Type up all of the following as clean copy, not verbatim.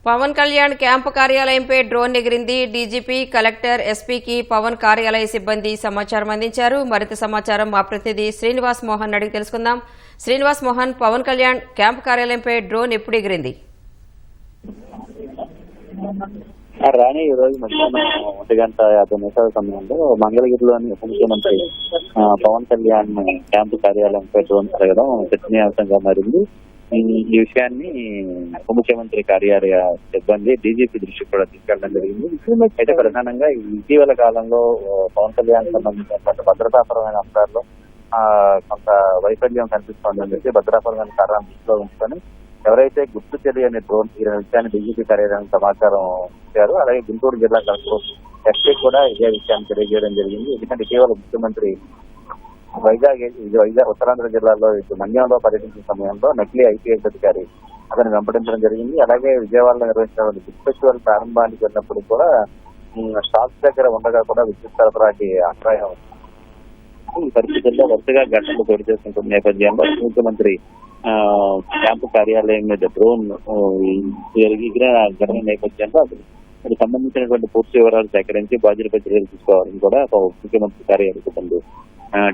Pawan Kalyan camp కార్యాలయంపై drone ఎగిరింది. DGP, collector, ఎస్పీకి పవన్ కార్యాలయ సిబ్బంది సమాచారం అందించారు. మరింత సమాచారం మా ప్రతినిధి శ్రీనివాస్ మోహన్ అడిగి తెలుసుకుందాం. శ్రీనివాస్ మోహన్, పవన్ కళ్యాణ్ క్యాంపు కార్యాలయంపై డ్రోన్ ఎప్పుడు ఎగిరింది? రాణి ఈ రోజు మధ్యాహ్నం 1:50 సమయంలో మంగళగిరిలోని ఉప ముఖ్యమంత్రి పవన్ కళ్యాణ్ క్యాంపు కార్యాలయంపై డ్రోన్ జరగడం చర్చనీయాంశంగా మారింది. ఈ విషయాన్ని ఉప ముఖ్యమంత్రి కార్యాలయ సిబ్బంది డీజీపీ దృష్టికి కూడా తీసుకెళ్లడం జరిగింది. అయితే ప్రధానంగా ఇటీవల కాలంలో పవన్ కళ్యాణ్ సంబంధించినటువంటి భద్రతాపరమైన అంశాల్లో కొంత వైఫల్యం కనిపిస్తోందని చెప్పి భద్రతాపరమైన కారణాలను దృష్టిలో ఉంచుకొని ఎవరైతే గుర్తు తెలియని డ్రోన్ ఈ విషయాన్ని డీజీపీ కార్యాలయానికి సమాచారం ఇచ్చారు. అలాగే గుంటూరు జిల్లా కలెక్టర్ ఎస్పీ కూడా ఇదే విషయాన్ని తెలియజేయడం జరిగింది. ఎందుకంటే ఇటీవల ముఖ్యమంత్రి వైజాగ్ ఉత్తరాంధ్ర జిల్లాలో మన్యంలో పర్యటించిన సమయంలో నకిలీ ఐపీఎస్ అధికారి అతను వెంపడించడం జరిగింది. అలాగే విజయవాడలో నిర్వహించిన బిగ్ ఫెస్టివల్ ప్రారంభానికి వెళ్ళినప్పుడు కూడా షాప్స్ దగ్గర ఉండగా కూడా విద్యుత్ సరఫరాకి అంతరాయం ఈ పరిస్థితుల్లో వరుసగా ఘటనలు చోటు చేసుకుంటున్న నేపథ్యంలో ముఖ్యమంత్రి క్యాంపు కార్యాలయం మీద డ్రోన్ ఎగిరిన ఘటన నేపథ్యంలో అది సంబంధించినటువంటి పూర్తి వివరాలు సేకరించి బాధ్యతపై చర్యలు తీసుకోవాలని కూడా ముఖ్యమంత్రి కార్యాలయ సిబ్బంది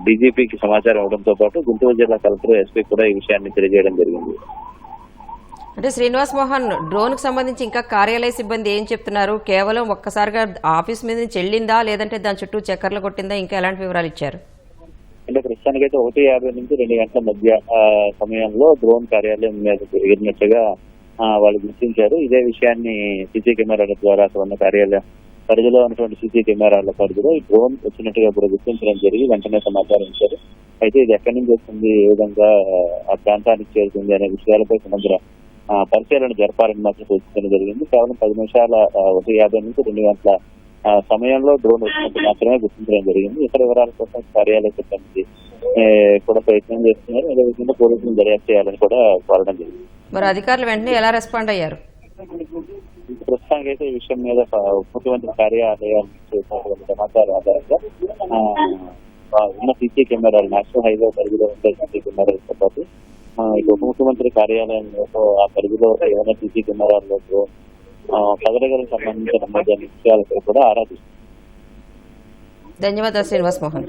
డీజీపీకి సమాచారం ఇవ్వడంతో పాటు గుంటూరు జిల్లా కలెక్టర్, ఎస్పీ కూడా ఈ విషయాన్ని తెలియజేయడం జరిగింది. అంటే శ్రీనివాస్ మోహన్, డ్రోన్ కు సంబంధించి ఇంకా కార్యాలయ సిబ్బంది ఏం చెప్తున్నారు? కేవలం ఒక్కసారిగా ఆఫీస్ మీద నుంచి చెల్లిందా, లేదంటే దాని చుట్టూ చక్కర్లు కొట్టిందా? ఇంకా ఎలాంటి వివరాలు ఇచ్చారు? అంటే ప్రస్తుతానికైతే 1:50 నుంచి 2 గంటల మధ్య సమయంలో డ్రోన్ కార్యాలయం మీద ఎగిరినట్టుగా వాళ్ళు గుర్తించారు. ఇదే విషయాన్ని సీసీ కెమెరాల ద్వారా అక్కడ ఉన్న కార్యాలయం పరిధిలో ఉన్నటువంటి సీసీ కెమెరాల పరిధిలో ఈ డ్రోన్ వచ్చినట్టుగా కూడా గుర్తించడం జరిగి వెంటనే సమాచారం ఇచ్చారు. అయితే ఇది ఎక్కడి నుంచి వస్తుంది, ఏ విధంగా ఆ ప్రాంతానికి చేరుతుంది అనే విషయాలపై సమగ్ర పరిశీలన జరపాలని మాత్రం సూచించడం జరిగింది. కేవలం 10 నిమిషాల 1:50 నుంచి 2 గంటల సమయంలో డ్రోన్ వచ్చినట్టు మాత్రమే గుర్తించడం జరిగింది. ఇతర వివరాల కోసం కార్యాలయ సిబ్బంది కూడా ప్రయత్నం చేస్తున్నారు. అదేవిధంగా పోలీసులు దర్యాప్తు చేయాలని కూడా కోరడం జరిగింది. మరి అధికారులు వెంటనే ఎలా రెస్పాండ్ అయ్యారు? ప్రస్తుతానికైతే ఈ విషయం మీద ముఖ్యమంత్రి కార్యాలయం సమాచారం ఆధారంగా ఉన్న సీసీ కెమెరాలు నేషనల్ హైవే పరిధిలో ఉండే సీసీ కెమెరాలతో పాటు ఉప ముఖ్యమంత్రి కార్యాలయంలో ఆ పరిధిలో ఏమైనా సీసీ కెమెరాల్లో కదలికలకు సంబంధించిన విషయాలపై కూడా ఆరాధిస్తారు. ధన్యవాదాలు శ్రీనివాస్ మోహన్.